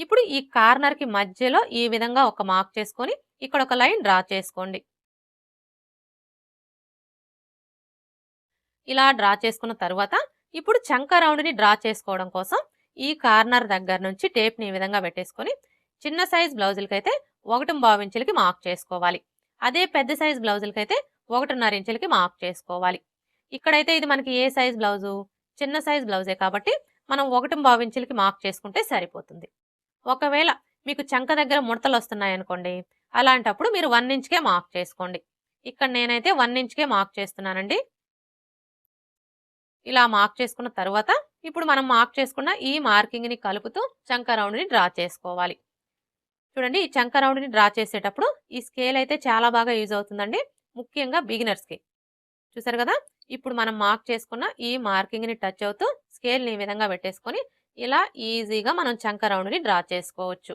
ఇప్పుడు ఈ కార్నర్కి మధ్యలో ఈ విధంగా ఒక మార్క్ చేసుకొని ఇక్కడ ఒక లైన్ డ్రా చేసుకోండి. ఇలా డ్రా చేసుకున్న తర్వాత ఇప్పుడు చంక రౌండ్ని డ్రా చేసుకోవడం కోసం ఈ కార్నర్ దగ్గర నుంచి టేప్ని ఈ విధంగా పెట్టేసుకొని చిన్న సైజ్ బ్లౌజులకైతే 1.5 ఇంచులకి మార్క్ చేసుకోవాలి. అదే పెద్ద సైజ్ బ్లౌజులకైతే 1.5 ఇంచులకి మార్క్ చేసుకోవాలి. ఇక్కడైతే ఇది మనకి ఏ సైజ్ బ్లౌజు, చిన్న సైజ్ బ్లౌజే కాబట్టి మనం 1.5 ఇంచులకి మార్క్ చేసుకుంటే సరిపోతుంది. ఒకవేళ మీకు చంక దగ్గర ముడతలు వస్తున్నాయనుకోండి, అలాంటప్పుడు మీరు 1 ఇంచ్కే మార్క్ చేసుకోండి. ఇక్కడ నేనైతే 1 ఇంచ్కే మార్క్ చేస్తున్నానండి. ఇలా మార్క్ చేసుకున్న తర్వాత ఇప్పుడు మనం మార్క్ చేసుకున్న ఈ మార్కింగ్ని కలుపుతూ చంక రౌండ్ని డ్రా చేసుకోవాలి. చూడండి, ఈ చంక రౌండ్ని డ్రా చేసేటప్పుడు ఈ స్కేల్ అయితే చాలా బాగా యూజ్ అవుతుందండి, ముఖ్యంగా బిగినర్స్కి. చూసారు కదా, ఇప్పుడు మనం మార్క్ చేసుకున్న ఈ మార్కింగ్ని టచ్ అవుతూ స్కేల్ని ఈ విధంగా పెట్టేసుకొని ఇలా ఈజీగా మనం చంక రౌండ్ని డ్రా చేసుకోవచ్చు.